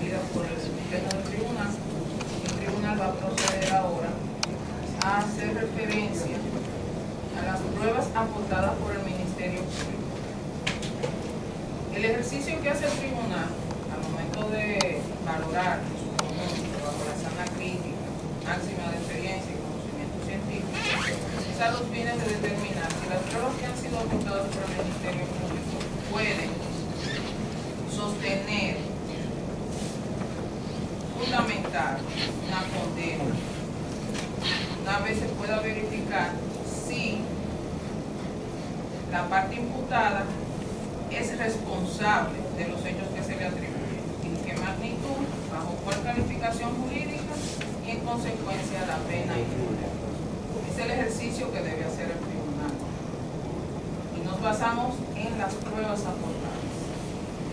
requerida por el Pleno del Tribunal, el Tribunal va a proceder ahora a hacer referencia a las pruebas aportadas por el Ministerio Público. El ejercicio que hace el Tribunal al momento de valorar en su conjunto, bajo la sana crítica, máxima de experiencia y conocimiento científico, es a los fines de determinar si las pruebas que han sido aportadas por el Ministerio Público pueden sostener, fundamentar una condena, una vez se pueda verificar si la parte imputada es responsable de los hechos que se le atribuyen, en qué magnitud, bajo cuál calificación jurídica y en consecuencia la pena incluida. Es el ejercicio que debe hacer el tribunal y nos basamos en las pruebas aportadas.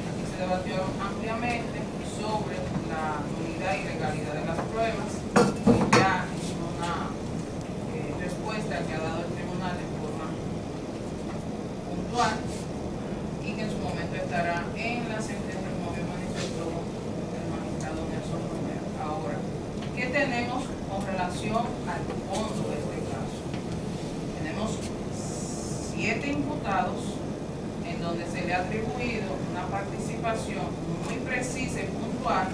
Aquí se debatió ampliamente sobre la nulidad y legalidad de las pruebas, y ya es una respuesta que ha dado el tribunal de forma puntual y que en su momento estará en la sentencia, como bien manifestó el magistrado Nelson Romero. Ahora, ¿qué tenemos con relación al fondo de este caso? Tenemos 7 imputados en donde se le ha atribuido una participación muy precisa y puntual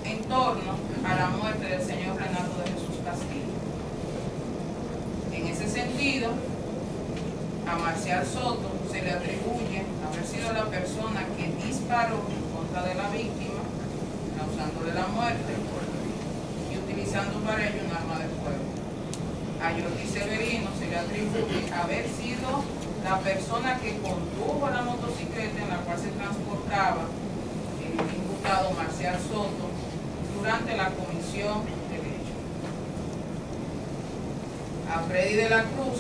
en torno a la muerte del señor Renato de Jesús Castillo. En ese sentido, a Marcial Soto se le atribuye haber sido la persona que disparó en contra de la víctima, causándole la muerte y utilizando para ello un arma de fuego. A Jordi Severino se le atribuye haber sido la persona que condujo la motocicleta en la cual se transportaba el imputado Marcial Soto durante la comisión del hecho. A Freddy de la Cruz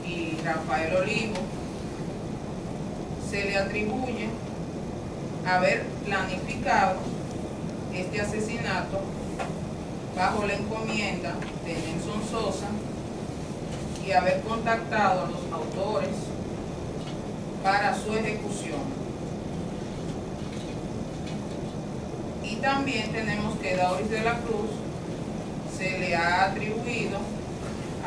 y Rafael Olivo se le atribuye haber planificado este asesinato bajo la encomienda de Nelson Sosa y haber contactado a los autores para su ejecución. Y también tenemos que Dauris de la Cruz se le ha atribuido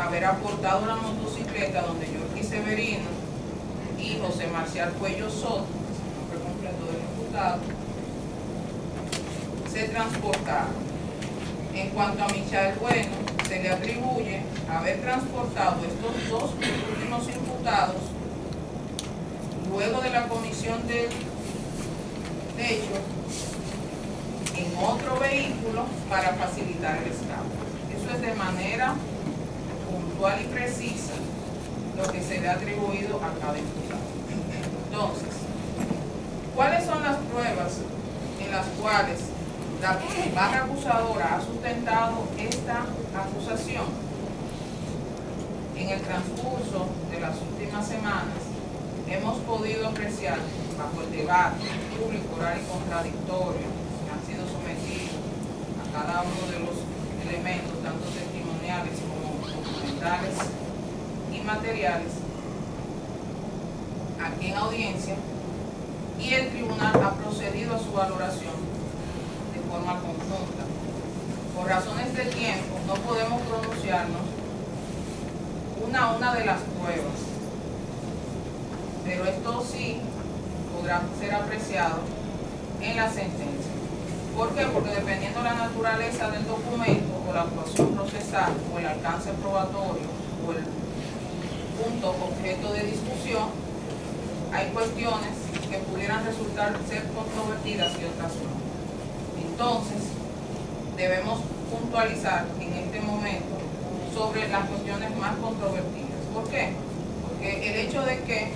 haber aportado la motocicleta donde Jordi Severino y José Marcial Cuello Soto, el nombre completo del imputado, se transportaron. En cuanto a Michael Bueno, se le atribuye haber transportado estos 2 últimos imputados luego de la comisión del hecho en otro vehículo para facilitar el escape. Eso es de manera puntual y precisa lo que se le ha atribuido a cada imputado. Entonces, ¿cuáles son las pruebas en las cuales la barra acusadora ha sustentado esta acusación? En el transcurso de las últimas semanas hemos podido apreciar, bajo el debate público, oral y contradictorio que han sido sometidos a cada uno de los elementos, tanto testimoniales como documentales y materiales, aquí en audiencia, y el tribunal ha procedido a su valoración de forma conjunta. Por razones de tiempo no podemos pronunciarnos una a una de las pruebas, pero esto sí podrá ser apreciado en la sentencia. ¿Por qué? Porque dependiendo de la naturaleza del documento o la actuación procesal o el alcance probatorio o el punto objeto de discusión, hay cuestiones que pudieran resultar ser controvertidas y otras no. Entonces, debemos puntualizar en este momento sobre las cuestiones más controvertidas. ¿Por qué? Porque el hecho de que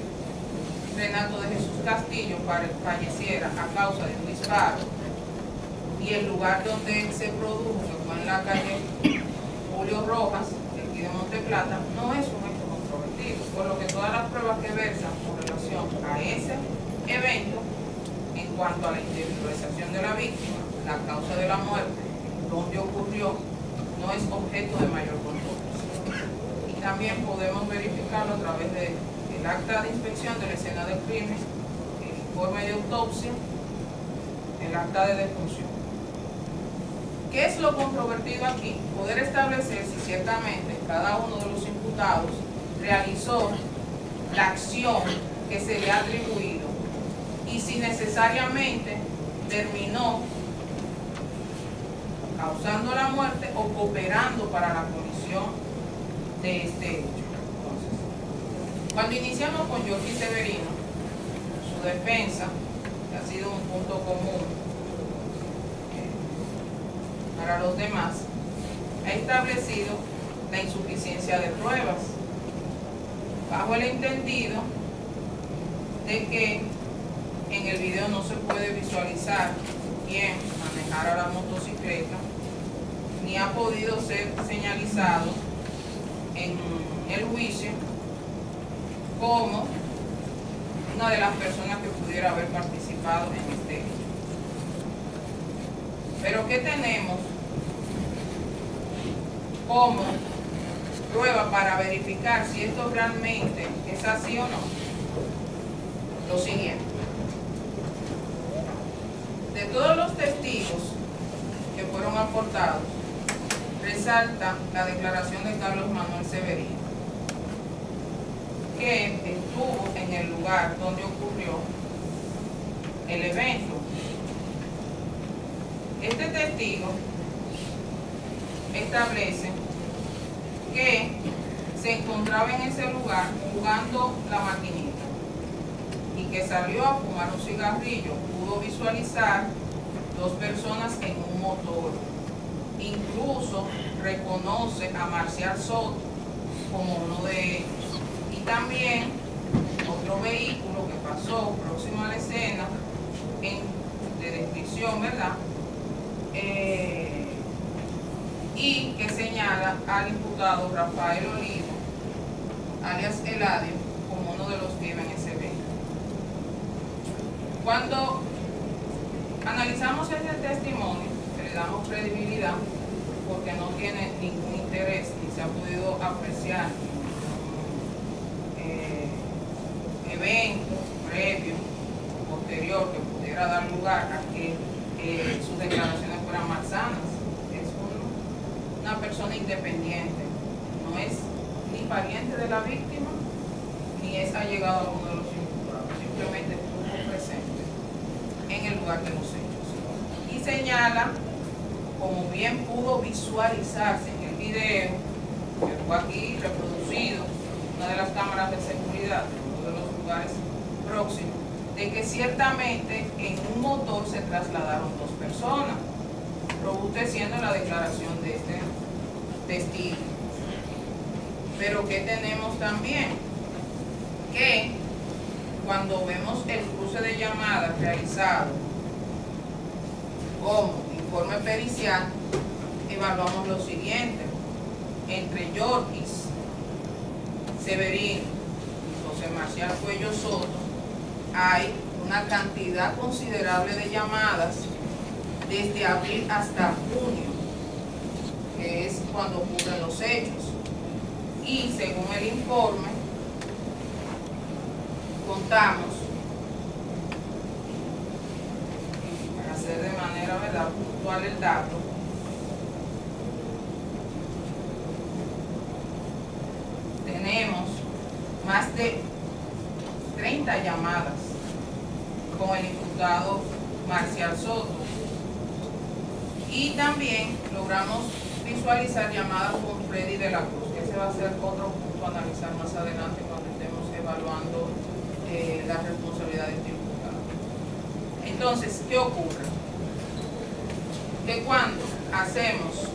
Renato de Jesús Castillo falleciera a causa de un disparo y el lugar donde se produjo, que fue en la calle Julio Rojas, aquí de Monteplata, no es un hecho controvertido, por lo que todas las pruebas que versan con relación a ese evento, en cuanto a la individualización de la víctima, la causa de la muerte, dónde ocurrió, no es objeto de mayor controversia. Y también podemos verificarlo a través del acta de inspección de la escena del crimen, el informe de autopsia el acta de defunción. ¿Qué es lo controvertido aquí? Poder establecer si ciertamente cada uno de los imputados realizó la acción que se le ha atribuido y si necesariamente terminó causando la muerte o cooperando para la comisión de este hecho. Entonces, cuando iniciamos con Yorkis Severino, su defensa, que ha sido un punto común para los demás, ha establecido la insuficiencia de pruebas, bajo el entendido de que en el video no se puede visualizar quién manejara la motocicleta, ni ha podido ser señalizado en el juicio como una de las personas que pudiera haber participado en este hecho. Pero ¿qué tenemos como prueba para verificar si esto realmente es así o no? Lo siguiente: de todos los testigos que fueron aportados, resalta la declaración de Carlos Manuel Severino, que estuvo en el lugar donde ocurrió el evento. Este testigo establece que se encontraba en ese lugar jugando la maquinita y que salió a fumar un cigarrillo. Pudo visualizar dos personas en un motor. Incluso reconoce a Marcial Soto como uno de ellos. Y también otro vehículo que pasó próximo a la escena de descripción, ¿verdad? Y que señala al imputado Rafael Olivo, alias Eladio, como uno de los que iba en ese evento. Cuando analizamos ese testimonio, que le damos credibilidad, porque no tiene ningún interés ni se ha podido apreciar evento previo o posterior que pudiera dar lugar a que sus declaraciones fueran malsanas. Es una persona independiente, no es ni pariente de la víctima ni es allegado a uno de los imputados, simplemente estuvo presente en el lugar de los hechos. Y señala, como bien pudo visualizarse en el video, que fue aquí reproducido, una de las cámaras de seguridad de uno de los lugares próximos, de que ciertamente en un motor se trasladaron dos personas, robusteciendo la declaración de este testigo. Pero ¿qué tenemos también? Que cuando vemos el cruce de llamadas realizado como informe pericial, evaluamos lo siguiente: entre Yorkis Severino y José Marcial Cuello Soto hay una cantidad considerable de llamadas desde abril hasta junio, que es cuando ocurren los hechos. Y según el informe, contamos, para hacer de manera, ¿verdad?, puntual el dato, tenemos más de 30 llamadas con el imputado Marcial Soto, y también logramos visualizar llamadas con Freddy de la Cruz, que ese va a ser otro punto a analizar más adelante cuando estemos evaluando la responsabilidad de este imputado. Entonces, ¿qué ocurre? Que cuando hacemos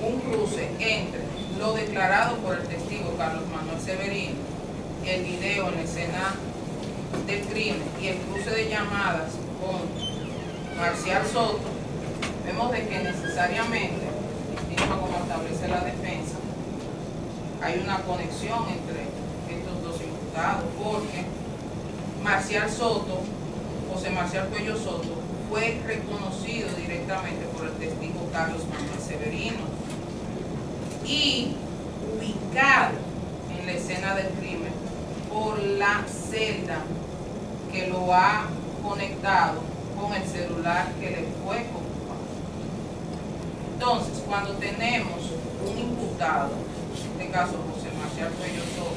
un cruce entre lo declarado por el testigo Carlos Manuel Severino, el video en la escena del crimen y el cruce de llamadas con Marcial Soto, vemos de que necesariamente, distinto como establece la defensa, hay una conexión entre estos dos imputados, porque Marcial Soto, José Marcial Cuello Soto, fue reconocido directamente por el testigo Carlos Manuel Severino y ubicado en la escena del crimen por la celda que lo ha conectado con el celular que le fue ocupado. Entonces, cuando tenemos un imputado, en este caso José Marcial Cuello Soto,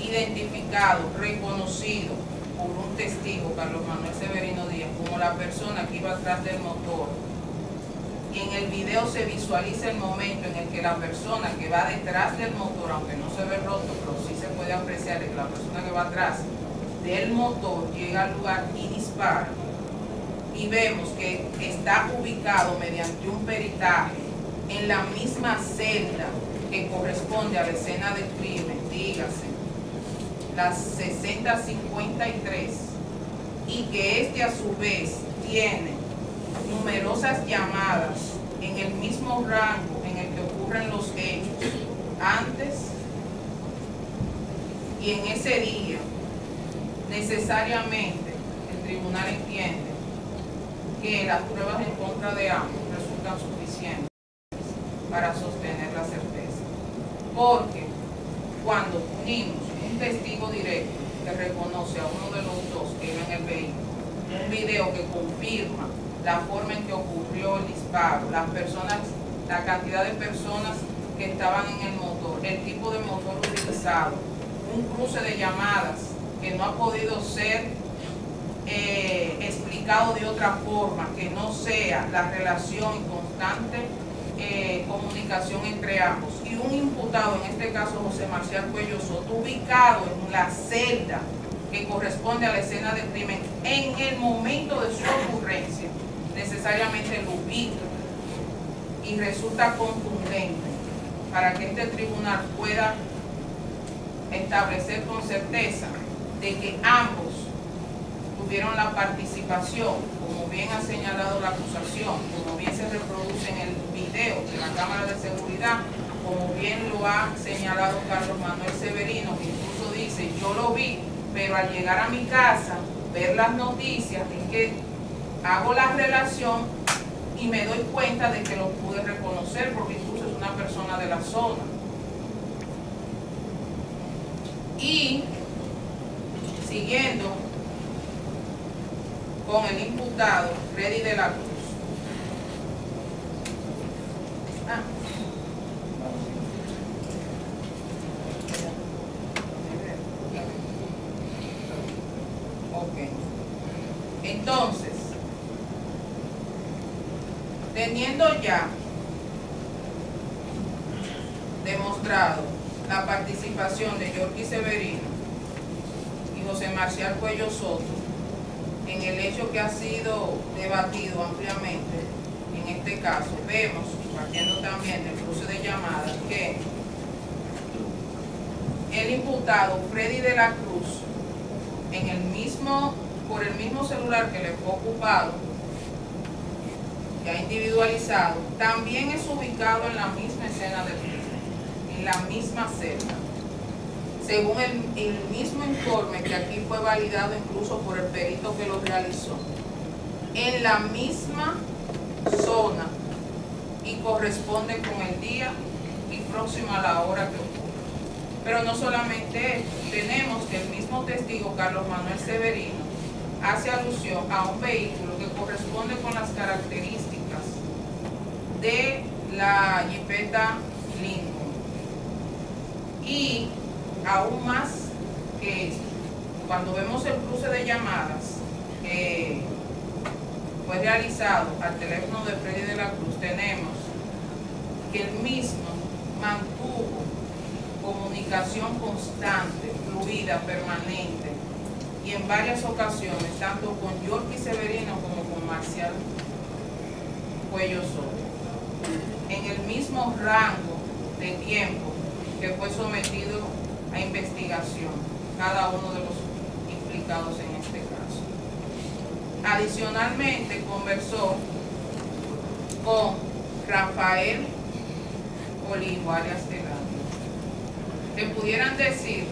identificado, reconocido por un testigo, Carlos Manuel Severino Díaz, como la persona que iba atrás del motor, y en el video se visualiza el momento en el que la persona que va detrás del motor, aunque no se ve el rostro, pero sí se puede apreciar que la persona que va atrás del motor llega al lugar y dispara, y vemos que está ubicado mediante un peritaje en la misma celda que corresponde a la escena del crimen, dígase, las 6053, y que este a su vez tiene numerosas llamadas en el mismo rango en el que ocurren los hechos, antes y en ese día, necesariamente el tribunal entiende que las pruebas en contra de ambos resultan suficientes para sostener la certeza. Porque cuando unimos un testigo directo que reconoce a uno de los dos que iba en el vehículo, un video que confirma la forma en que ocurrió el disparo, las personas, la cantidad de personas que estaban en el motor, el tipo de motor utilizado, un cruce de llamadas que no ha podido ser explicado de otra forma que no sea la relación y constante comunicación entre ambos, y un imputado, en este caso José Marcial Cuello Soto, ubicado en la celda que corresponde a la escena del crimen en el momento de su ocurrencia, necesariamente lo ubica y resulta contundente para que este tribunal pueda establecer con certeza de que ambos tuvieron la participación, como bien ha señalado la acusación, como bien se reproduce en el video de la cámara de seguridad, como bien lo ha señalado Carlos Manuel Severino, que incluso dice, yo lo vi, pero al llegar a mi casa, ver las noticias, es que hago la relación y me doy cuenta de que lo pude reconocer, porque incluso es una persona de la zona. Y siguiendo con el imputado Freddy de la Cruz. Ok. Entonces, teniendo ya demostrado la participación de Yorky Severino y José Marcial Cuello Soto en el hecho que ha sido debatido ampliamente, en este caso, vemos, partiendo también del cruce de llamadas, que el imputado Freddy de la Cruz, por el mismo celular que le fue ocupado, ya individualizado, también es ubicado en la misma escena del crimen, en la misma celda, según el mismo informe que aquí fue validado incluso por el perito que lo realizó, en la misma zona y corresponde con el día y próximo a la hora que ocurre. Pero no solamente esto, tenemos que el mismo testigo, Carlos Manuel Severino, hace alusión a un vehículo que corresponde con las características de la Jeepeta Lincoln. Y aún más que esto, cuando vemos el cruce de llamadas que fue realizado al teléfono de Freddy de la Cruz, tenemos que el mismo mantuvo comunicación constante, fluida, permanente, y en varias ocasiones, tanto con Yorky Severino como con Marcial Cuello Soto, en el mismo rango de tiempo que fue sometido a investigación cada uno de los implicados en este caso. Adicionalmente conversó con Rafael Olivo, alias Delano. Le pudieran decir,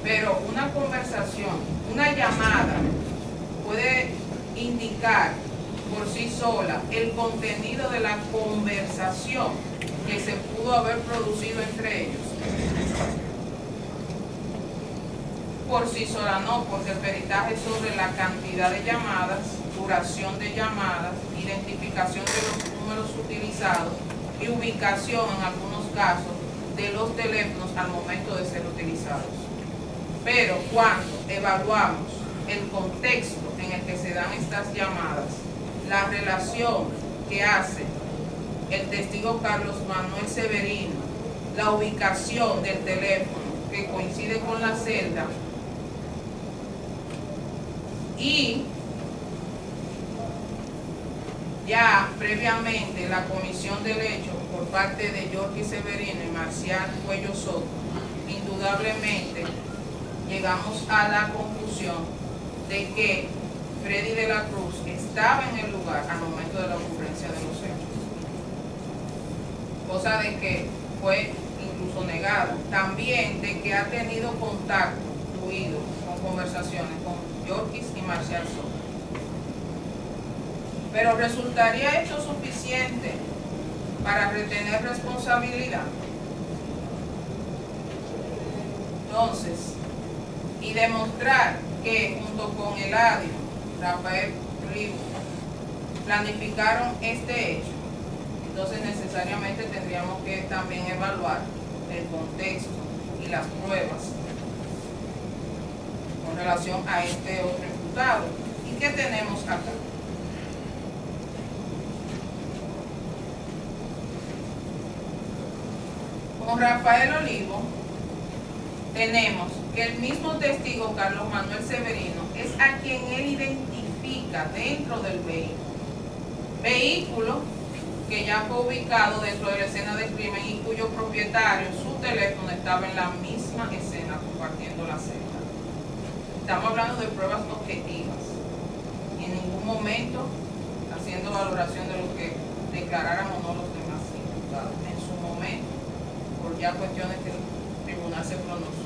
pero una conversación, una llamada puede indicar por sí sola el contenido de la conversación que se pudo haber producido entre ellos. por sí sola no, porque el peritaje sobre la cantidad de llamadas, duración de llamadas, identificación de los números utilizados y ubicación en algunos casos de los teléfonos al momento de ser utilizados. Pero cuando evaluamos el contexto en el que se dan estas llamadas, la relación que hace el testigo Carlos Manuel Severino, la ubicación del teléfono que coincide con la celda y ya previamente la comisión del hecho por parte de Yorky Severino y Marcial Cuello Soto, indudablemente llegamos a la conclusión de que Freddy de la Cruz estaba en el lugar al momento de la ocurrencia de los hechos, cosa de que fue incluso negada. También de que ha tenido contacto fluido con conversaciones con Yorky y Marcial Soto. Pero ¿resultaría esto suficiente para retener responsabilidad? Entonces, y demostrar que junto con Eladio, Rafael Olivo, planificaron este hecho, entonces necesariamente tendríamos que también evaluar el contexto y las pruebas con relación a este otro imputado. ¿Y qué tenemos acá? Con Rafael Olivo tenemos que el mismo testigo Carlos Manuel Severino es a quien él identifica dentro del vehículo que ya fue ubicado dentro de la escena del crimen y cuyo propietario, su teléfono, estaba en la misma escena compartiendo la celda. Estamos hablando de pruebas objetivas y en ningún momento haciendo valoración de lo que declararan o no los demás imputados en su momento, por ya cuestiones que el tribunal se pronunció.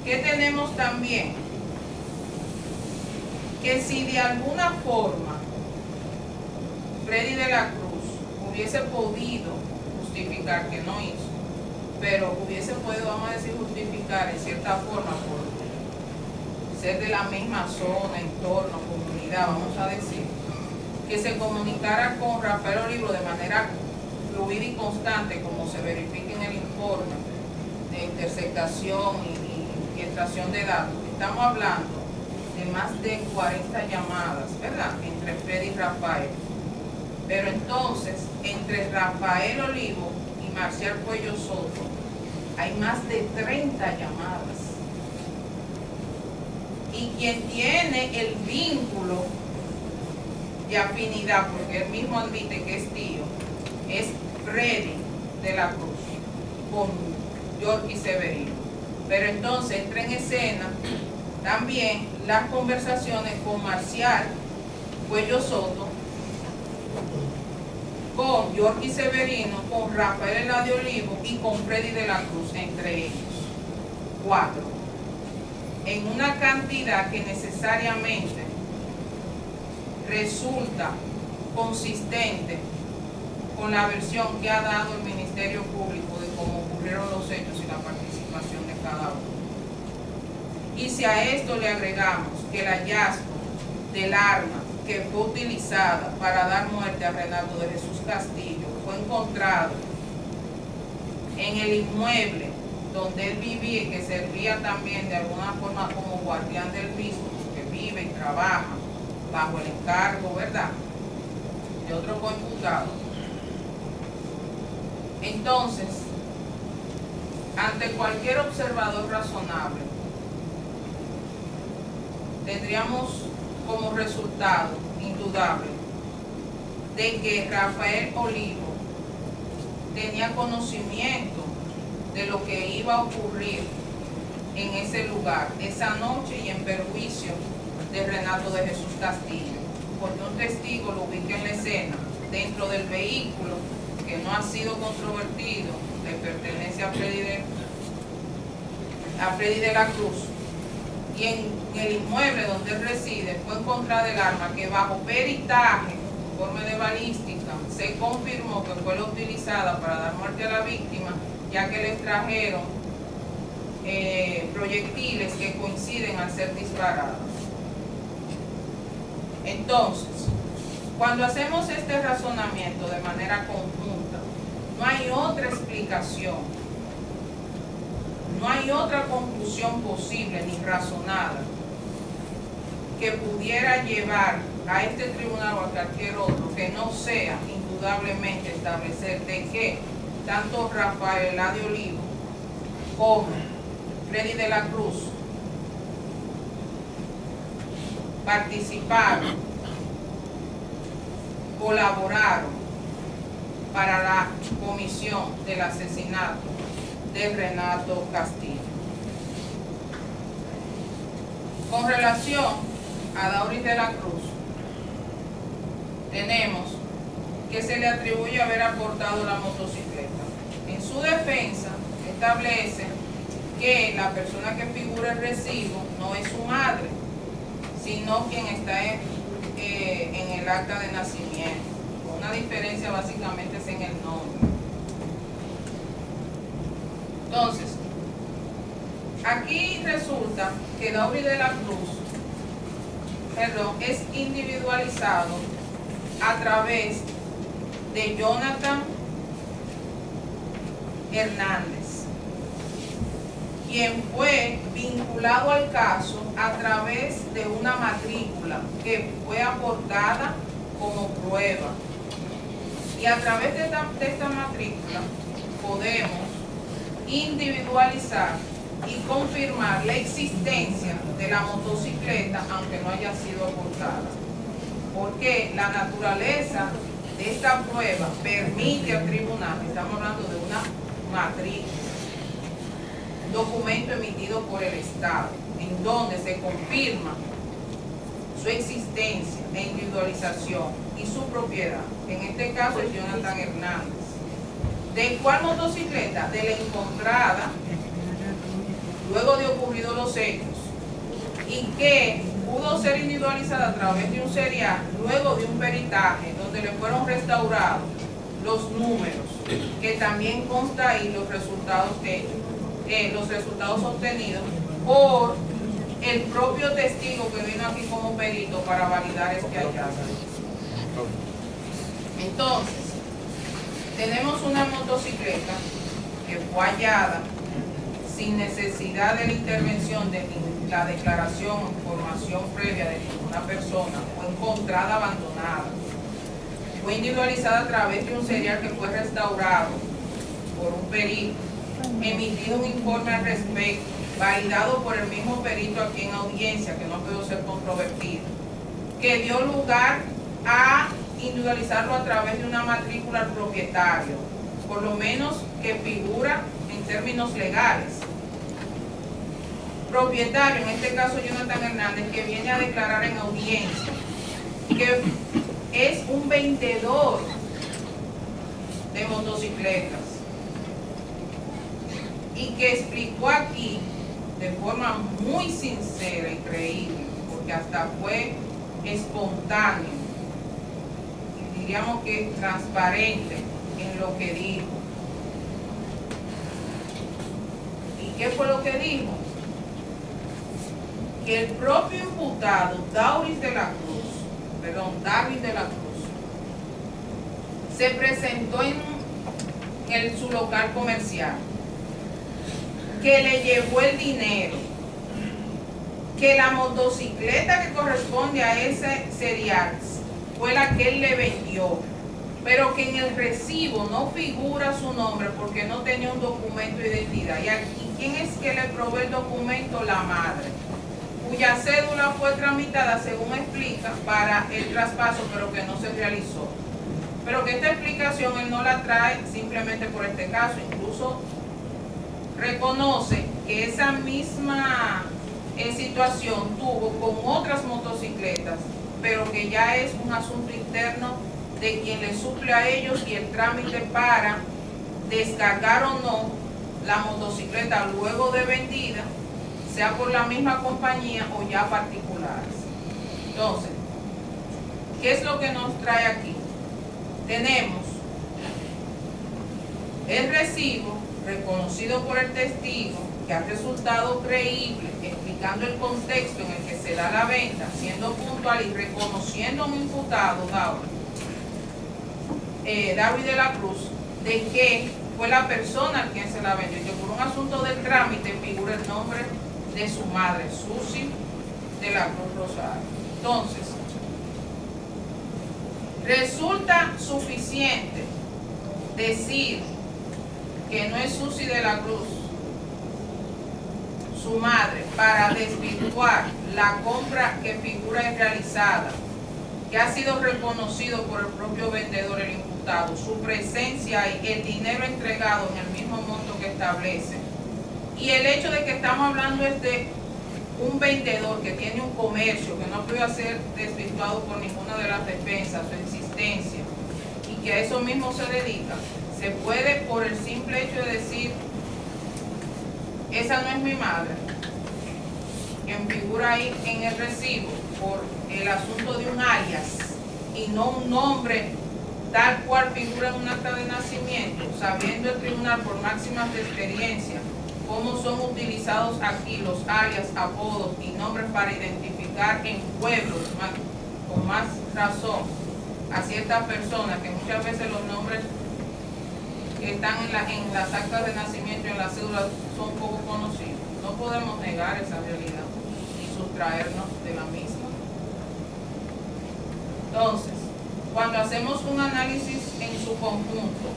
¿Qué tenemos también? Que si de alguna forma Freddy de la Cruz hubiese podido justificar, que no hizo, pero hubiese podido, vamos a decir, justificar en cierta forma por ser de la misma zona, entorno, comunidad, vamos a decir, que se comunicara con Rafael Olivo de manera fluida y constante, como se verifica en el informe de interceptación y extracción de datos. Estamos hablando de más de 40 llamadas, ¿verdad?, entre Freddy y Rafael. Pero entonces, entre Rafael Olivo y Marcial Cuello Soto, hay más de 30 llamadas. Y quien tiene el vínculo de afinidad, porque él mismo admite que es tío, es Freddy de la Cruz con Yorky Severino. Pero entonces entra en escena también las conversaciones con Marcial Cuello Soto, con Yorky Severino, con Rafael Eladio Olivo y con Freddy de la Cruz, entre ellos. 4. En una cantidad que necesariamente resulta consistente con la versión que ha dado el Ministerio Público de cómo ocurrieron los hechos y la participación de cada uno. Y si a esto le agregamos que el hallazgo del arma que fue utilizada para dar muerte a Renato de Jesús Castillo fue encontrado en el inmueble donde él vivía y que servía también de alguna forma como guardián del mismo, que vive y trabaja bajo el encargo, ¿verdad?, de otro coimputado. Entonces, ante cualquier observador razonable, tendríamos como resultado indudable de que Rafael Olivo tenía conocimiento de lo que iba a ocurrir en ese lugar esa noche y en perjuicio de Renato de Jesús Castillo, porque un testigo lo ubica en la escena dentro del vehículo que no ha sido controvertido, le pertenece a Freddy de la Cruz, y en el inmueble donde él reside fue encontrada el arma que bajo peritaje, informe de balística, se confirmó que fue la utilizada para dar muerte a la víctima, ya que le extrajeron proyectiles que coinciden al ser disparadas. Entonces, cuando hacemos este razonamiento de manera conjunta, no hay otra explicación, no hay otra conclusión posible ni razonada que pudiera llevar a este tribunal o a cualquier otro que no sea indudablemente establecer de que tanto Rafael Eladio Olivo como Freddy de la Cruz participaron, colaboraron para la comisión del asesinato de Renato Castillo. Con relación a Dauris de la Cruz, tenemos que se le atribuye haber aportado la motocicleta. En su defensa establece que la persona que figura el recibo no es su madre, sino quien está en el acta de nacimiento. Una diferencia básicamente es en el nombre. Entonces, aquí resulta que Dauris de la Cruz, es individualizado a través de Jonathan Hernández, quien fue vinculado al caso a través de una matrícula que fue aportada como prueba. Y a través de esta matrícula podemos individualizar y confirmar la existencia de la motocicleta aunque no haya sido aportada. Porque la naturaleza de esta prueba permite al tribunal, estamos hablando de una matrícula, documento emitido por el Estado, en donde se confirma su existencia e individualización y su propiedad. En este caso es Jonathan Hernández. ¿De cuál motocicleta? De la encontrada luego de ocurridos los hechos y que pudo ser individualizada a través de un serial luego de un peritaje donde le fueron restaurados los números, que también consta ahí los resultados obtenidos por el propio testigo que vino aquí como perito para validar este hallazgo. Entonces, tenemos una motocicleta que fue hallada sin necesidad de la intervención de la declaración o información previa de ninguna persona, fue encontrada abandonada. Fue individualizada a través de un serial que fue restaurado por un perito, emitido un informe al respecto, validado por el mismo perito aquí en audiencia, que no pudo ser controvertido, que dio lugar a individualizarlo a través de una matrícula al propietario, por lo menos que figura en términos legales. Propietario, en este caso Jonathan Hernández, que viene a declarar en audiencia que es un vendedor de motocicletas y que explicó aquí de forma muy sincera y creíble, porque hasta fue espontáneo y diríamos que transparente en lo que dijo. ¿Y qué fue lo que dijo? Que el propio imputado David de la Cruz se presentó en su local comercial, que le llevó el dinero, que la motocicleta que corresponde a ese serial fue la que él le vendió, pero que en el recibo no figura su nombre porque no tenía un documento de identidad. ¿Y aquí quién es que le probó el documento? La madre, cuya cédula fue tramitada, según explica, para el traspaso, pero que no se realizó. Pero que esta explicación él no la trae simplemente por este caso, incluso reconoce que esa misma situación tuvo con otras motocicletas, pero que ya es un asunto interno de quien le suple a ellos y el trámite para descargar o no la motocicleta luego de vendida, sea por la misma compañía o ya particulares. Entonces, ¿qué es lo que nos trae aquí? Tenemos el recibo reconocido por el testigo que ha resultado creíble, explicando el contexto en el que se da la venta, siendo puntual y reconociendo a un imputado, David de la Cruz, de que fue la persona a quien se la vendió, y que por un asunto del trámite figura el nombre de su madre, Susi de la Cruz Rosario. Entonces, resulta suficiente decir que no es Susi de la Cruz su madre para desvirtuar la compra que figura realizada, que ha sido reconocido por el propio vendedor, el imputado, su presencia y el dinero entregado en el mismo monto que establece, y el hecho de que estamos hablando es de un vendedor que tiene un comercio que no puede ser desvirtuado por ninguna de las defensas, su existencia, y que a eso mismo se dedica, se puede, por el simple hecho de decir esa no es mi madre, quien figura ahí en el recibo, por el asunto de un alias y no un nombre tal cual figura en un acta de nacimiento, sabiendo el tribunal por máximas de experiencia cómo son utilizados aquí los alias, apodos y nombres para identificar en pueblos con más razón a ciertas personas, que muchas veces los nombres que están en las actas de nacimiento y en las cédulas son poco conocidos. No podemos negar esa realidad y sustraernos de la misma. Entonces, cuando hacemos un análisis en su conjunto,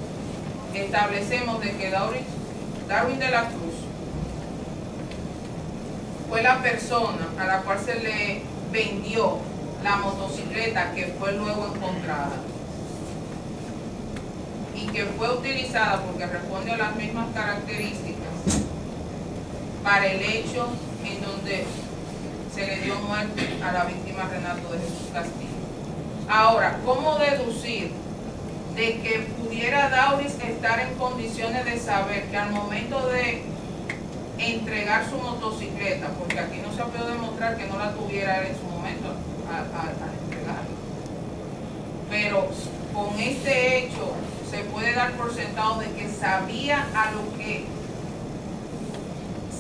establecemos de que Darwin de la Cruz fue la persona a la cual se le vendió la motocicleta que fue luego encontrada y que fue utilizada porque responde a las mismas características para el hecho en donde se le dio muerte a la víctima Renato de Jesús Castillo. Ahora, ¿cómo deducir de que pudiera Dauris estar en condiciones de saber que al momento de entregar su motocicleta, porque aquí no se ha podido demostrar que no la tuviera él en su momento al entregarla, pero con este hecho se puede dar por sentado de que sabía a lo que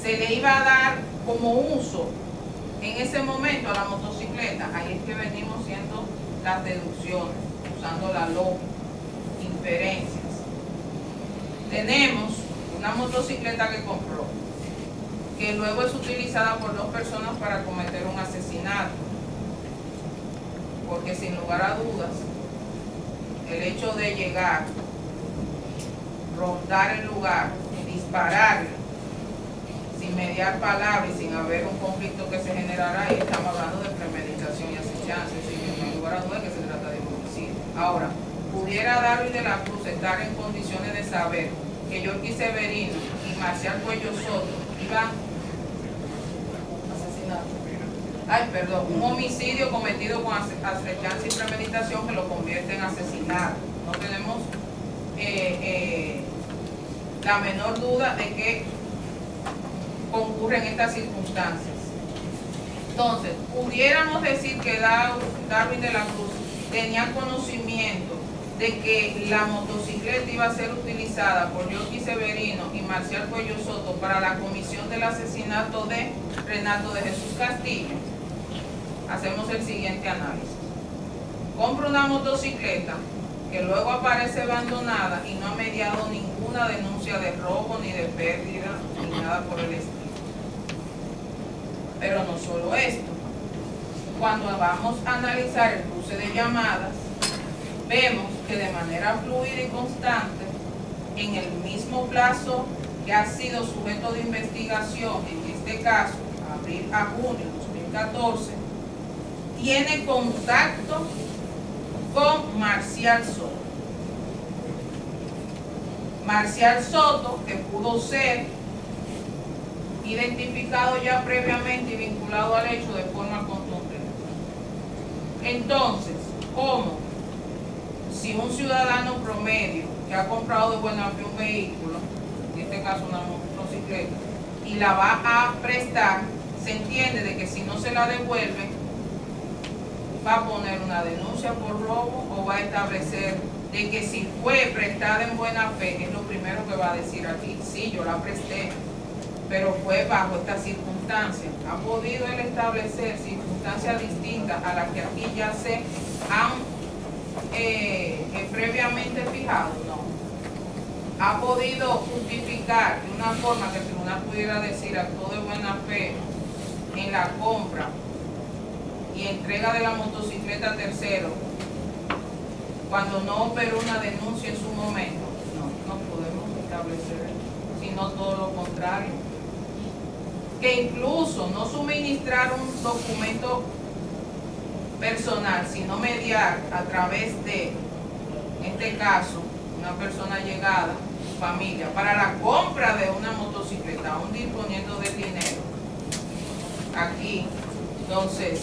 se le iba a dar como uso en ese momento a la motocicleta? Ahí es que venimos haciendo las deducciones, usando la lógica, inferencias. Tenemos una motocicleta que compró, que luego es utilizada por dos personas para cometer un asesinato, porque sin lugar a dudas, el hecho de llegar, rondar el lugar, dispararle, sin mediar palabras y sin haber un conflicto que se generara ahí, estamos hablando de premeditación y asechanza, sin lugar a dudas que se trata de homicidio. Ahora, pudiera David de la Cruz estar en condiciones de saber que Yorky Severino y Marcial Cuello Soto iban un homicidio cometido con asechanza y premeditación que lo convierte en asesinato. No tenemos la menor duda de que concurren estas circunstancias. Entonces, pudiéramos decir que Darwin de la Cruz tenía conocimiento de que la motocicleta iba a ser utilizada por Yorky Severino y Marcial Cuello Soto para la comisión del asesinato de Renato de Jesús Castillo. Hacemos el siguiente análisis. Compra una motocicleta que luego aparece abandonada y no ha mediado ninguna denuncia de robo, ni de pérdida, ni nada por el estilo. Pero no solo esto. Cuando vamos a analizar el cruce de llamadas, vemos que de manera fluida y constante, en el mismo plazo que ha sido sujeto de investigación, en este caso, abril a junio de 2014, tiene contacto con Marcial Soto. Marcial Soto, que pudo ser identificado ya previamente y vinculado al hecho de forma contundente. Entonces, ¿cómo? Si un ciudadano promedio que ha comprado de buena fe un vehículo, en este caso una motocicleta, y la va a prestar, se entiende de que si no se la devuelve, va a poner una denuncia por robo o va a establecer de que si fue prestada en buena fe, es lo primero que va a decir aquí, sí, yo la presté, pero fue bajo estas circunstancias. ¿Ha podido él establecer circunstancias distintas a las que aquí ya se han previamente fijado? No. ¿Ha podido justificar de una forma que el tribunal pudiera decir actuó de buena fe en la compra y entrega de la motocicleta a tercero cuando no operó una denuncia en su momento? No podemos establecer eso, sino todo lo contrario. Que incluso no suministrar un documento personal, sino mediar a través de, en este caso, una persona llegada, familia, para la compra de una motocicleta, aún disponiendo del dinero. Aquí, entonces,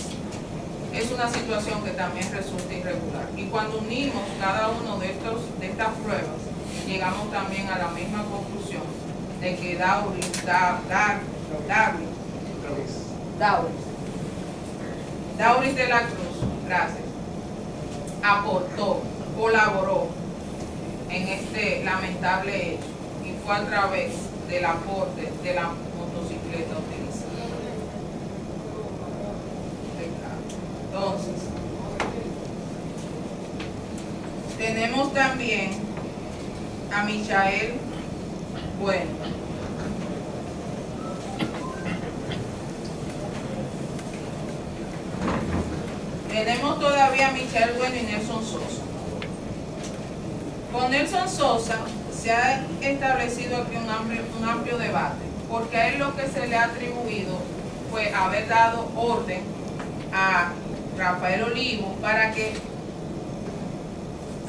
es una situación que también resulta irregular. Y cuando unimos cada uno de estas pruebas, llegamos también a la misma conclusión de que Dauris de la Cruz, gracias, aportó, colaboró en este lamentable hecho y fue a través del aporte de la motocicleta utilizada. Entonces, tenemos también a Michael Bueno. Tenemos todavía a Michael Bueno y Nelson Sosa. Con Nelson Sosa se ha establecido aquí un amplio debate, porque a él lo que se le ha atribuido fue haber dado orden a Rafael Olivo para que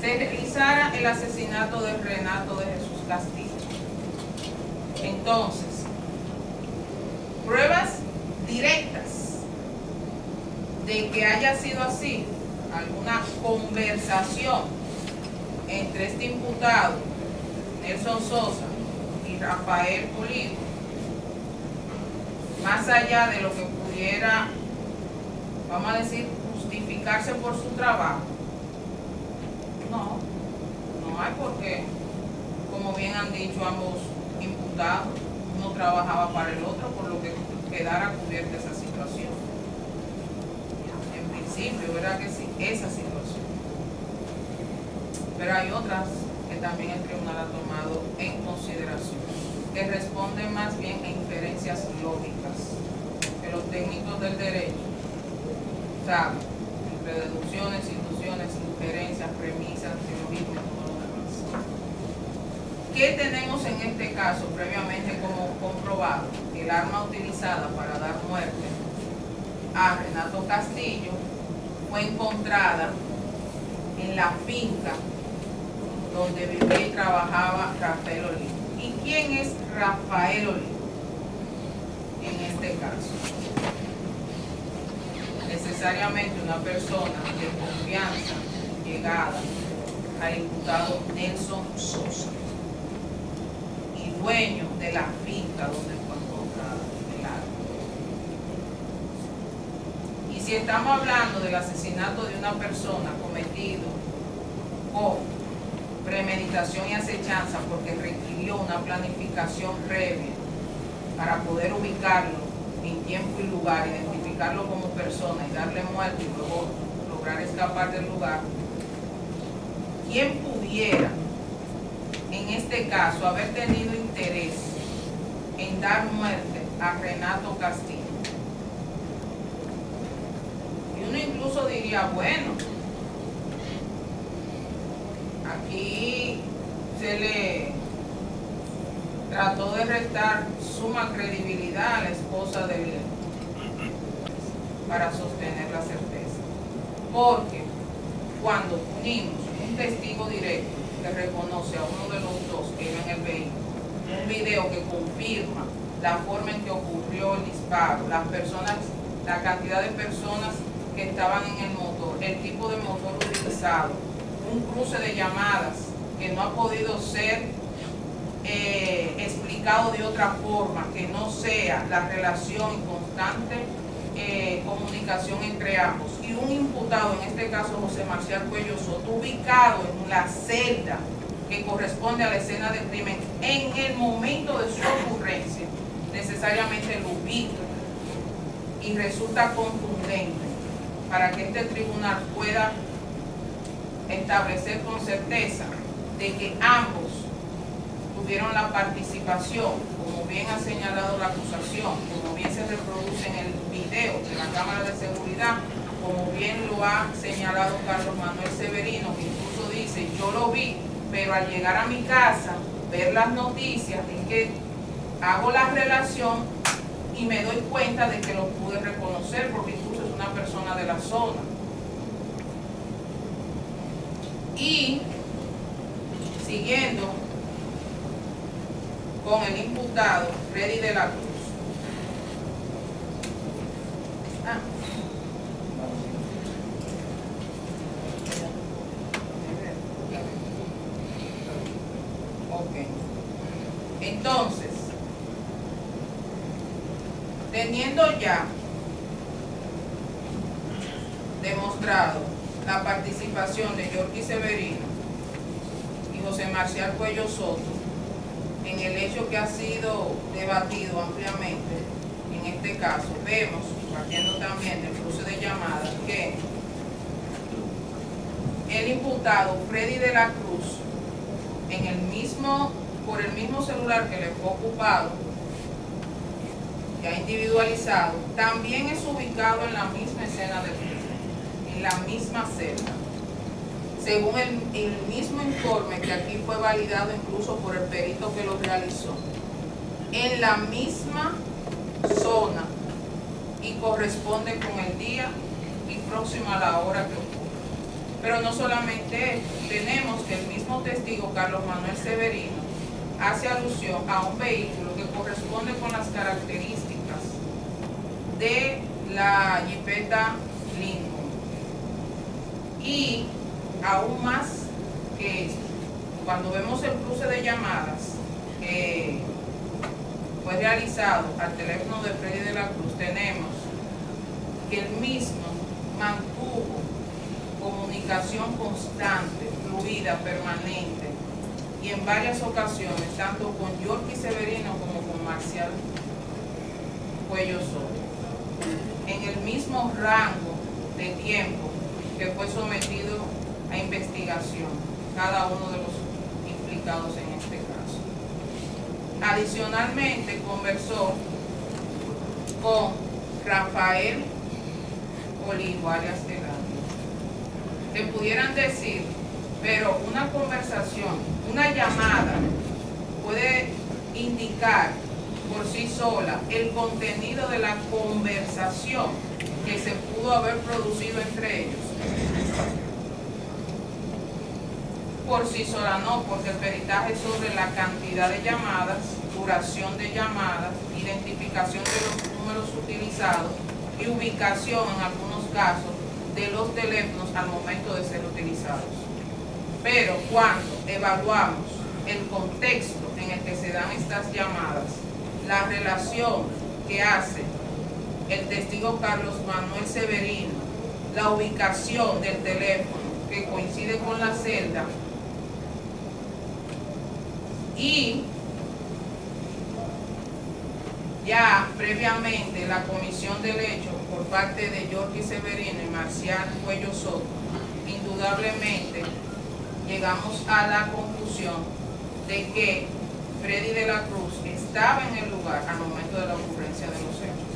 se realizara el asesinato de Renato de Jesús Castillo. Entonces, pruebas directas de que haya sido así, alguna conversación entre este imputado, Nelson Sosa, y Rafael Olivo, más allá de lo que pudiera, vamos a decir, justificarse por su trabajo, no hay, porque, como bien han dicho ambos imputados, uno trabajaba para el otro, por lo que quedara cubierta esa situación. En principio, ¿verdad que sí? Esa situación. Pero hay otras que también el tribunal ha tomado en consideración, que responden más bien a inferencias lógicas, que los técnicos del derecho saben, entre deducciones, inducciones, inferencias, premisas, silogismo y todo lo demás. ¿Qué tenemos en este caso previamente como comprobado? Que el arma utilizada para dar muerte a Renato Castillo fue encontrada en la finca donde vivía y trabajaba Rafael Olivo. ¿Y quién es Rafael Olivo en este caso? Necesariamente una persona de confianza llegada al imputado Nelson Sosa y dueño de la finca donde fue encontrada el arma. Y si estamos hablando del asesinato de una persona cometido con premeditación y acechanza, porque requirió una planificación previa para poder ubicarlo en tiempo y lugar, identificarlo como persona y darle muerte y luego lograr escapar del lugar, ¿quién pudiera en este caso haber tenido interés en dar muerte a Renato Castillo? Y uno incluso diría, bueno, aquí se le trató de restar suma credibilidad a la esposa de él para sostener la certeza. Porque cuando unimos un testigo directo que reconoce a uno de los dos que iba en el vehículo, un video que confirma la forma en que ocurrió el disparo, las personas, la cantidad de personas que estaban en el motor, el tipo de motor utilizado, un cruce de llamadas que no ha podido ser explicado de otra forma que no sea la relación y constante comunicación entre ambos, y un imputado, en este caso José Marcial Cuello Soto, ubicado en la celda que corresponde a la escena del crimen en el momento de su ocurrencia, necesariamente lo ubica y resulta contundente para que este tribunal pueda establecer con certeza de que ambos tuvieron la participación, como bien ha señalado la acusación, como bien se reproduce en el video de la Cámara de Seguridad, como bien lo ha señalado Carlos Manuel Severino, que incluso dice, yo lo vi, pero al llegar a mi casa, ver las noticias, es que hago la relación y me doy cuenta de que lo pude reconocer, porque incluso es una persona de la zona. Y siguiendo con el imputado Freddy de la Cruz. Entonces, teniendo ya demostrado la participación de Yorky Severino y José Marcial Cuello Soto en el hecho que ha sido debatido ampliamente en este caso, vemos, partiendo también del cruce de llamadas, que el imputado Freddy de la Cruz, por el mismo celular que le fue ocupado, ya individualizado, también es ubicado en la misma escena del crimen, en la misma celda, según el mismo informe que aquí fue validado incluso por el perito que lo realizó, en la misma zona y corresponde con el día y próximo a la hora que ocurre. Pero no solamente esto, tenemos que el mismo testigo Carlos Manuel Severino hace alusión a un vehículo que corresponde con las características de la Jeepeta Lincoln. Y aún más que esto, cuando vemos el cruce de llamadas que fue realizado al teléfono de Freddy de la Cruz, tenemos que el mismo mantuvo comunicación constante, fluida, permanente, y en varias ocasiones, tanto con Yorky Severino como con Marcial Cuello Soto, en el mismo rango de tiempo que fue sometido a investigación cada uno de los implicados en este caso. Adicionalmente, conversó con Rafael Olivo, alias Eladio. Le pudieran decir, pero una conversación, una llamada puede indicar por sí sola el contenido de la conversación que se pudo haber producido entre ellos. Por sí sola no, porque el peritaje sobre la cantidad de llamadas, duración de llamadas, identificación de los números utilizados y ubicación en algunos casos de los teléfonos al momento de ser utilizados. Pero cuando evaluamos el contexto en el que se dan estas llamadas, la relación que hace el testigo Carlos Manuel Severino, la ubicación del teléfono que coincide con la celda y ya previamente la comisión del hecho por parte de Yorky Severino y Marcial Cuello Soto, indudablemente llegamos a la conclusión de que Freddy de la Cruz estaba en el lugar al momento de la ocurrencia de los hechos,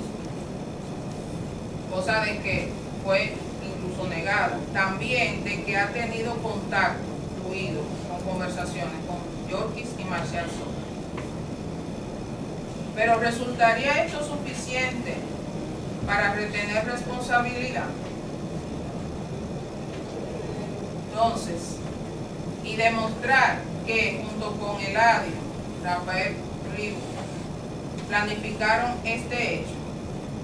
cosa de que fue incluso negado. También de que ha tenido contacto fluido con conversaciones con Yorky y Marcial Soto. Pero ¿resultaría esto suficiente para retener responsabilidad? Entonces, y demostrar que junto con Eladio, Rafael Olivo, planificaron este hecho,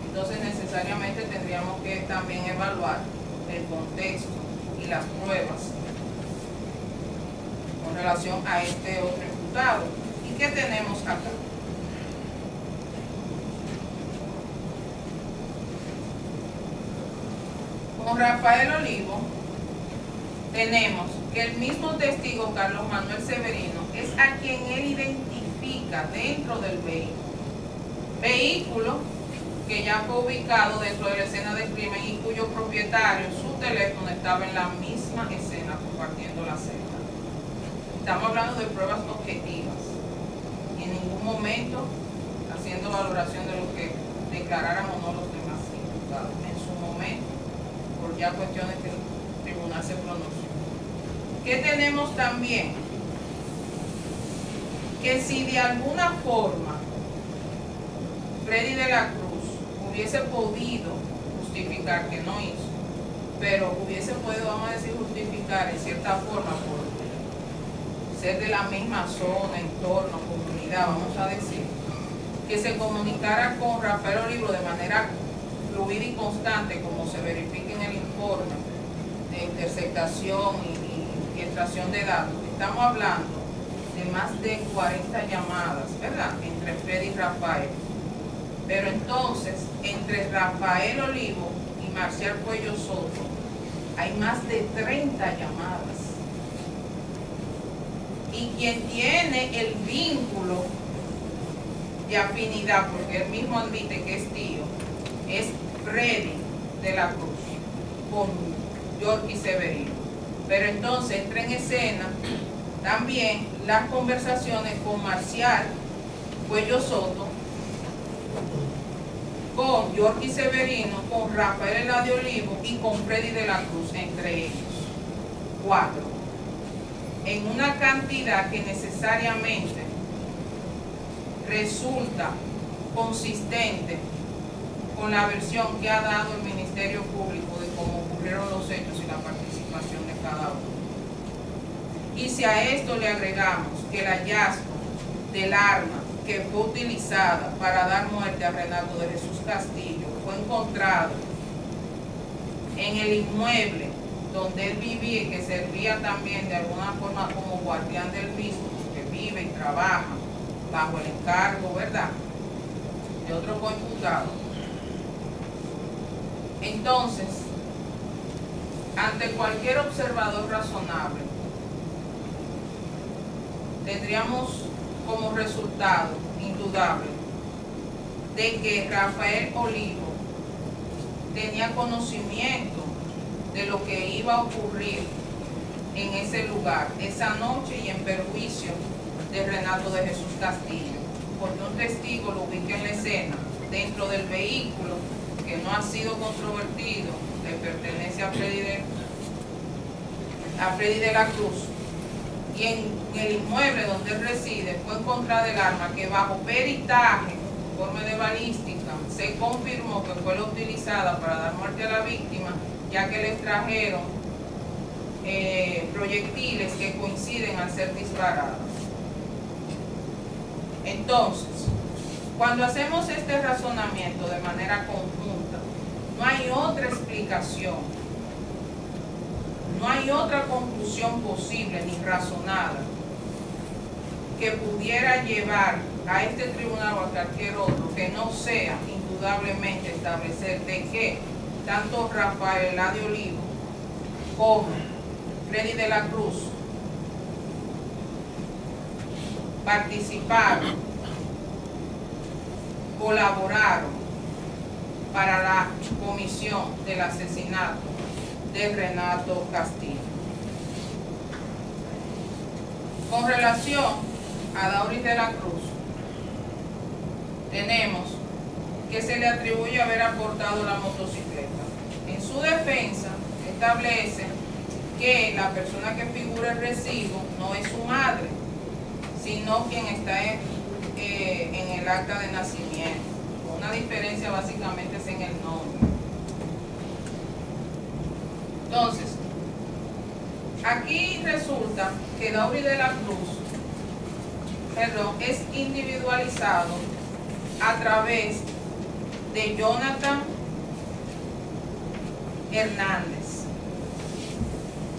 entonces necesariamente tendríamos que también evaluar el contexto y las pruebas con relación a este otro imputado. ¿Y qué tenemos acá? Con Rafael Olivo tenemos que el mismo testigo Carlos Manuel Severino es a quien él identifica dentro del vehículo Vehículo que ya fue ubicado dentro de la escena del crimen y cuyo propietario, su teléfono, estaba en la misma escena compartiendo la celda. Estamos hablando de pruebas objetivas. En ningún momento haciendo valoración de lo que declararan o no los demás imputados. En su momento, por ya cuestiones que el tribunal se pronunció. ¿Qué tenemos también? Que si de alguna forma Freddy de la Cruz hubiese podido justificar, que no hizo, pero hubiese podido, vamos a decir, justificar en cierta forma por ser de la misma zona, entorno, comunidad, vamos a decir, que se comunicara con Rafael Olivo de manera fluida y constante, como se verifica en el informe de interceptación y extracción de datos. Estamos hablando de más de 40 llamadas, ¿verdad?, entre Freddy y Rafael. Pero entonces, entre Rafael Olivo y Marcial Cuello Soto, hay más de 30 llamadas. Y quien tiene el vínculo de afinidad, porque él mismo admite que es tío, es Freddy de la Cruz con Yorky Severino. Pero entonces entra en escena también las conversaciones con Marcial Cuello Soto, con Yorky Severino, con Rafael Eladio Olivo y con Freddy de la Cruz, entre ellos. 4. En una cantidad que necesariamente resulta consistente con la versión que ha dado el Ministerio Público de cómo ocurrieron los hechos y la participación de cada uno. Y si a esto le agregamos que el hallazgo del arma que fue utilizada para dar muerte a Renato de Jesús Castillo fue encontrado en el inmueble donde él vivía y que servía también de alguna forma como guardián del mismo, que vive y trabaja bajo el encargo, ¿verdad?, de otro coimputado. Entonces, ante cualquier observador razonable, tendríamos como resultado indudable de que Rafael Olivo tenía conocimiento de lo que iba a ocurrir en ese lugar, esa noche, y en perjuicio de Renato de Jesús Castillo, porque un testigo lo ubica en la escena, dentro del vehículo que no ha sido controvertido, le pertenece a Freddy de la Cruz, y en el inmueble donde él reside fue encontrada el arma que bajo peritaje, informe de balística, se confirmó que fue la utilizada para dar muerte a la víctima, ya que le extrajeron proyectiles que coinciden al ser disparadas. Entonces, cuando hacemos este razonamiento de manera conjunta, no hay otra explicación, no hay otra conclusión posible ni razonada que pudiera llevar a este tribunal o a cualquier otro que no sea indudablemente establecer de que tanto Rafael Eladio Olivo como Freddy de la Cruz participaron, colaboraron para la comisión del asesinato de Renato Castillo. Con relación a Dauris de la Cruz, tenemos que se le atribuye haber aportado la motocicleta. En su defensa establece que la persona que figura el recibo no es su madre, sino quien está en el acta de nacimiento. Una diferencia básicamente es en el nombre. Entonces, aquí resulta que Dauris de la Cruz, es individualizado a través de Jonathan Hernández,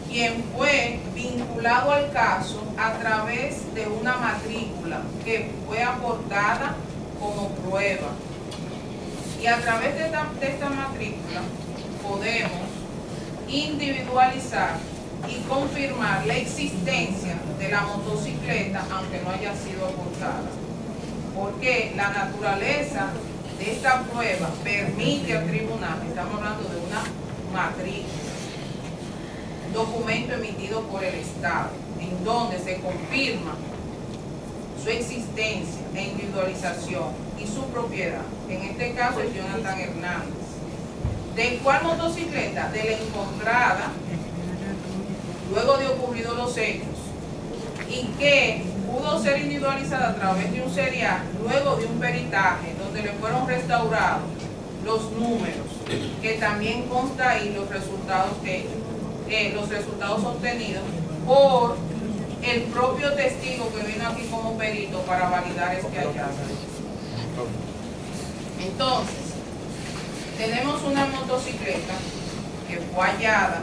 quien fue vinculado al caso a través de una matrícula que fue aportada como prueba. Y a través de esta matrícula podemos individualizar y confirmar la existencia de la motocicleta, aunque no haya sido aportada. porque la naturaleza de esta prueba permite al tribunal, estamos hablando de una matrícula, documento emitido por el Estado, en donde se confirma su existencia e individualización y su propiedad. En este caso es Jonathan Hernández. ¿De cuál motocicleta? De la encontrada luego de ocurridos los hechos, y que pudo ser individualizada a través de un serial luego de un peritaje donde le fueron restaurados los números, que también consta ahí los resultados obtenidos por el propio testigo que vino aquí como perito para validar este hallazgo. Entonces, tenemos una motocicleta que fue hallada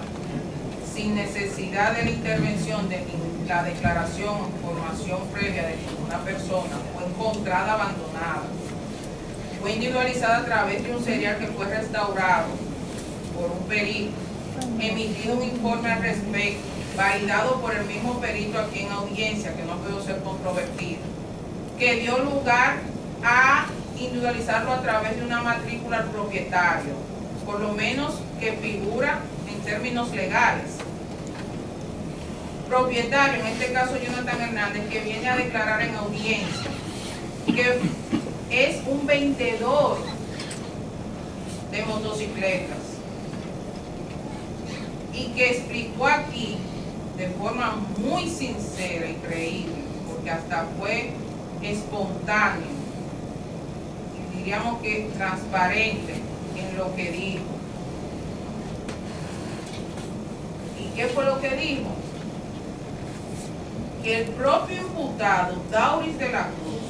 sin necesidad de la intervención de la declaración o información previa de ninguna persona, fue encontrada abandonada, fue individualizada a través de un serial que fue restaurado por un perito, emitido un informe al respecto, validado por el mismo perito aquí en audiencia, que no pudo ser controvertido, que dio lugar a individualizarlo a través de una matrícula al propietario, por lo menos que figura en términos legales. Propietario, en este caso Jonathan Hernández, que viene a declarar en audiencia que es un vendedor de motocicletas y que explicó aquí de forma muy sincera y creíble, porque hasta fue espontáneo y diríamos que transparente en lo que dijo. ¿Y qué fue lo que dijo? Que el propio imputado David de la Cruz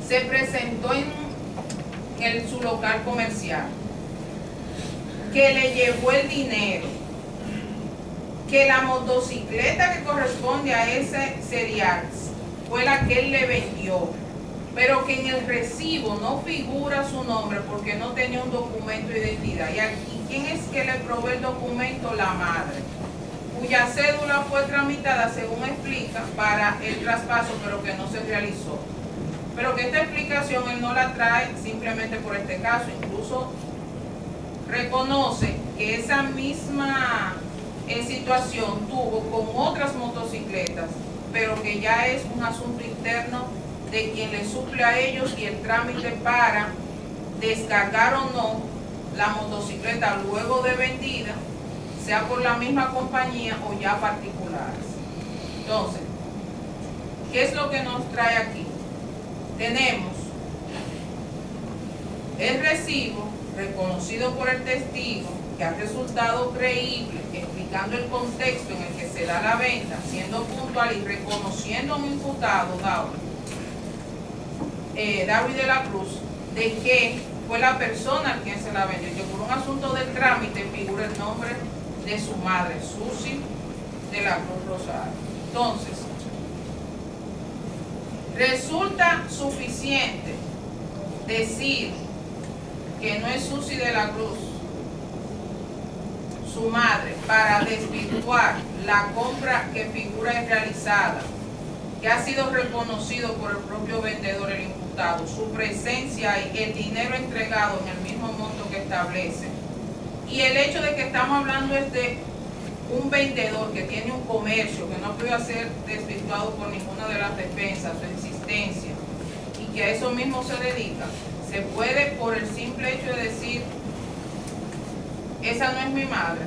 se presentó en su local comercial, que le llevó el dinero, que la motocicleta que corresponde a ese serial fue la que él le vendió, pero que en el recibo no figura su nombre porque no tenía un documento de identidad. ¿Y aquí quién es que le probó el documento? La madre, cuya cédula fue tramitada, según explica, para el traspaso, pero que no se realizó. Pero que esta explicación él no la trae simplemente por este caso, incluso reconoce que esa misma situación tuvo con otras motocicletas, pero que ya es un asunto interno de quien le suple a ellos y el trámite para descargar o no la motocicleta luego de vendida, sea por la misma compañía o ya particulares. Entonces, ¿qué es lo que nos trae aquí? Tenemos el recibo reconocido por el testigo, que ha resultado creíble, explicando el contexto en el que se da la venta, siendo puntual y reconociendo a un imputado, David de la Cruz, de que fue la persona a quien se la vendió, que por un asunto del trámite figura el nombre de su madre, Susi de la Cruz Rosario. Entonces, resulta suficiente decir que no es Susi de la Cruz, su madre, para desvirtuar la compra que figura realizada, que ha sido reconocido por el propio vendedor, el imputado, su presencia y el dinero entregado en el mismo monto que establece. Y el hecho de que estamos hablando es de un vendedor que tiene un comercio que no puede ser desvirtuado por ninguna de las defensas, su existencia, y que a eso mismo se dedica, se puede, por el simple hecho de decir, esa no es mi madre,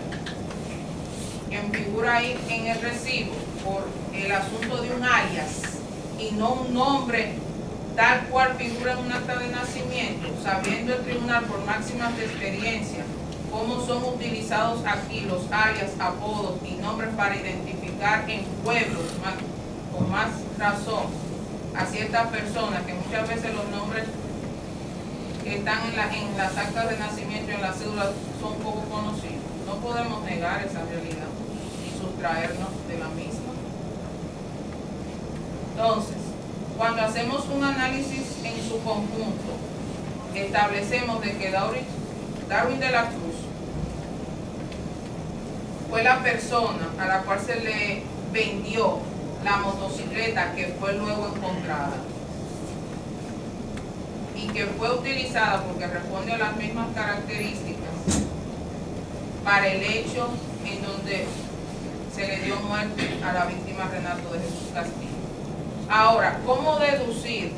quien figura ahí en el recibo, por el asunto de un alias y no un nombre tal cual figura en un acta de nacimiento, sabiendo el tribunal por máximas de experiencia cómo son utilizados aquí los alias, apodos y nombres para identificar en pueblos con más razón a ciertas personas, que muchas veces los nombres que están en las actas de nacimiento y en las cédulas son poco conocidos. No podemos negar esa realidad y sustraernos de la misma. Entonces, cuando hacemos un análisis en su conjunto, establecemos de que Darwin de la Cruz fue la persona a la cual se le vendió la motocicleta que fue luego encontrada y que fue utilizada porque responde a las mismas características para el hecho en donde se le dio muerte a la víctima Renato de Jesús Castillo. Ahora, ¿cómo deducir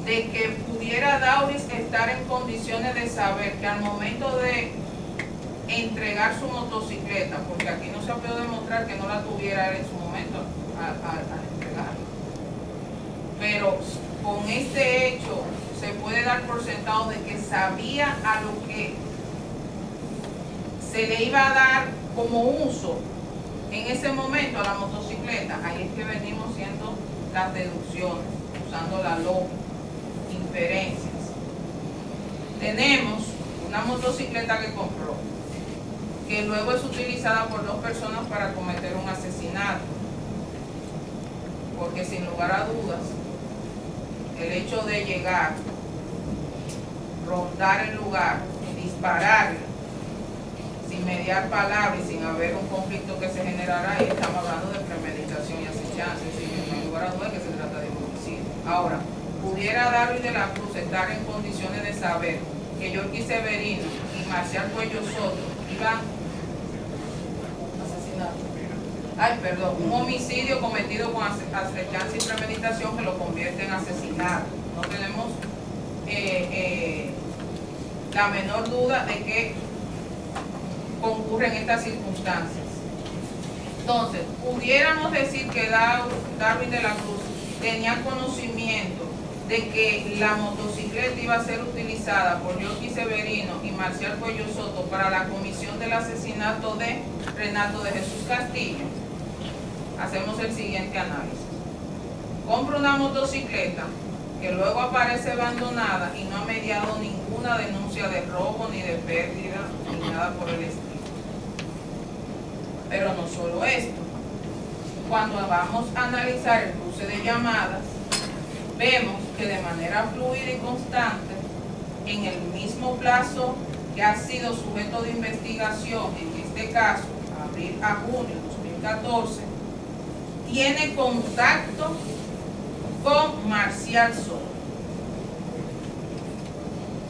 de que pudiera Dauris estar en condiciones de saber que al momento de entregar su motocicleta, porque aquí no se ha podido demostrar que no la tuviera él en su momento al entregarla, pero con este hecho se puede dar por sentado de que sabía a lo que se le iba a dar como uso en ese momento a la motocicleta? Ahí es que venimos haciendo las deducciones, usando la lógica, inferencias. Tenemos una motocicleta que compró, que luego es utilizada por dos personas para cometer un asesinato, porque sin lugar a dudas, el hecho de llegar, rondar el lugar, dispararle, sin mediar palabras y sin haber un conflicto que se generara ahí, estamos hablando de premeditación y asechanza, sin lugar a dudas que se trata de un homicidio. Ahora, pudiera David de la Cruz estar en condiciones de saber que Yorky Severino y Marcial Cuello Soto iban un homicidio cometido con acechanza y premeditación que lo convierte en asesinato. No tenemos la menor duda de que concurren estas circunstancias. Entonces, pudiéramos decir que Darwin de la Cruz tenía conocimiento de que la motocicleta iba a ser utilizada por Yorky Severino y Marcial Cuello Soto para la comisión del asesinato de Renato de Jesús Castillo. Hacemos el siguiente análisis. Compra una motocicleta que luego aparece abandonada y no ha mediado ninguna denuncia de robo, ni de pérdida, ni nada por el estilo. Pero no solo esto. Cuando vamos a analizar el cruce de llamadas, vemos que de manera fluida y constante, en el mismo plazo que ha sido sujeto de investigación, en este caso, abril a junio de 2014, tiene contacto con Marcial Soto.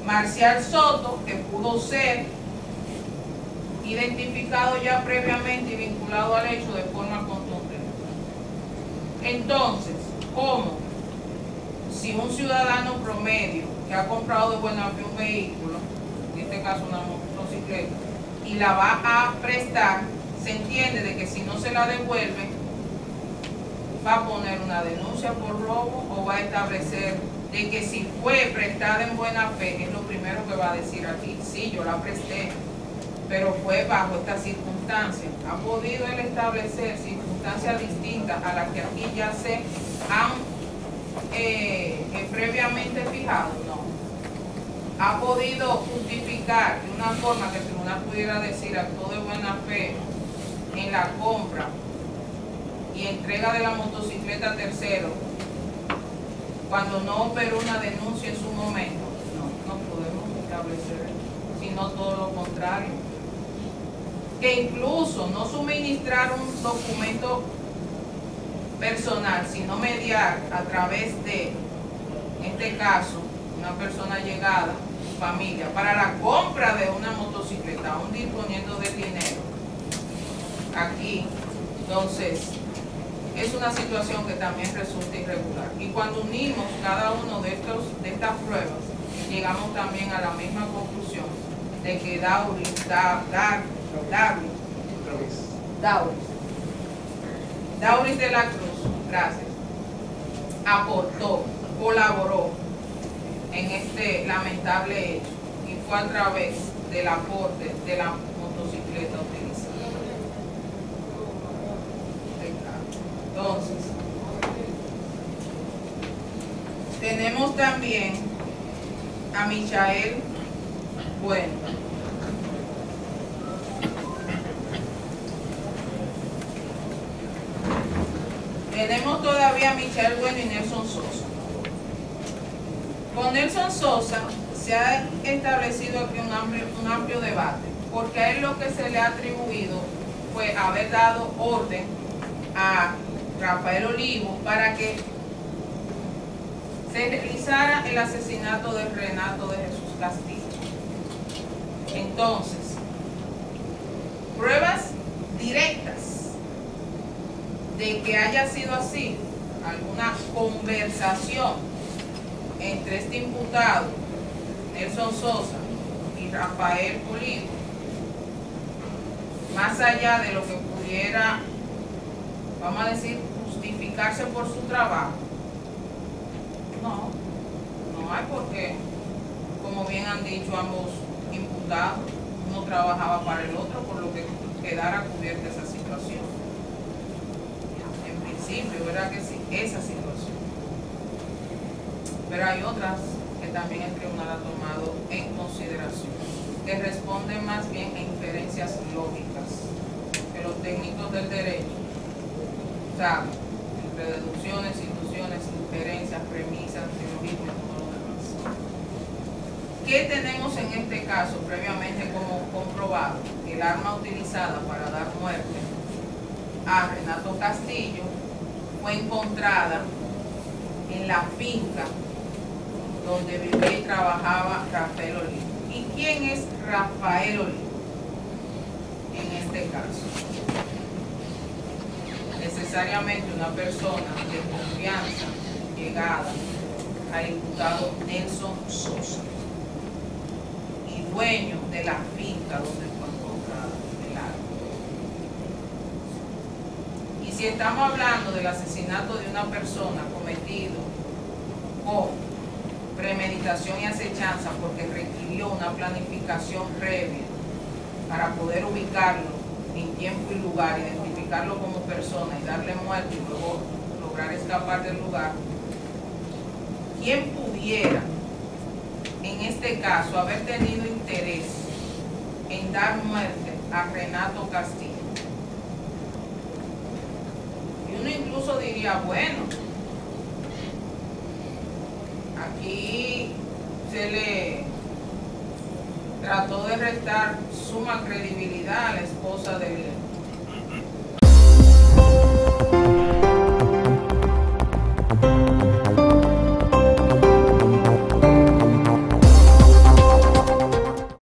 Marcial Soto, que pudo ser identificado ya previamente y vinculado al hecho de forma contundente. Entonces, ¿cómo? Si un ciudadano promedio que ha comprado de buena fe un vehículo, en este caso una motocicleta, y la va a prestar, se entiende de que si no se la devuelve, va a poner una denuncia por robo o va a establecer de que si fue prestada en buena fe, es lo primero que va a decir aquí, sí, yo la presté, pero fue bajo esta circunstancia. ¿Ha podido él establecer circunstancias distintas a las que aquí ya se han previamente fijado? No. ¿Ha podido justificar de una forma que el tribunal pudiera decir actuó de buena fe en la compra y entrega de la motocicleta a tercero cuando no operó una denuncia en su momento? No podemos establecer, sino todo lo contrario. Que incluso no suministrar un documento personal, sino mediar a través de, en este caso, una persona llegada, familia, para la compra de una motocicleta, aún disponiendo de dinero. Aquí, entonces, es una situación que también resulta irregular. Y cuando unimos cada uno de estas pruebas, llegamos también a la misma conclusión de que Dauris de la Cruz, gracias, aportó, colaboró en este lamentable hecho y fue a través del aporte de la motocicleta utilizada. Entonces, tenemos también a Michael Bueno. Tenemos todavía a Michael Bueno y Nelson Sosa. Con Nelson Sosa se ha establecido aquí un amplio debate, porque a él lo que se le ha atribuido fue haber dado orden a Rafael Olivo para que se realizara el asesinato de Renato de Jesús Castillo. Entonces, pruebas directas de que haya sido así, alguna conversación entre este imputado, Nelson Sosa, y Rafael Olivo, más allá de lo que pudiera, vamos a decir, justificarse por su trabajo. No hay, porque, como bien han dicho ambos imputados, uno trabajaba para el otro, por lo que quedara cubierta esa situación. En principio, ¿verdad que sí? Esa situación. Pero hay otras que también el tribunal ha tomado en consideración, que responden más bien a inferencias lógicas, que los técnicos del derecho saben, entre deducciones, inducciones, inferencias, premisas, silogismo y todo lo demás. ¿Qué tenemos en este caso previamente como comprobado? Que el arma utilizada para dar muerte a Renato Castillo fue encontrada en la finca donde vivía y trabajaba Rafael Olivo. ¿Y quién es Rafael Olivo en este caso? Necesariamente una persona de confianza llegada al imputado Nelson Sosa y dueño de la finca donde fue encontrada el arma. Y si estamos hablando del asesinato de una persona cometido con premeditación y acechanza, porque requirió una planificación previa para poder ubicarlo en tiempo y lugar, identificarlo como persona y darle muerte y luego lograr escapar del lugar, ¿quién pudiera en este caso haber tenido interés en dar muerte a Renato Castillo? Y uno incluso diría, bueno, aquí se le trató de restar suma credibilidad a la esposa del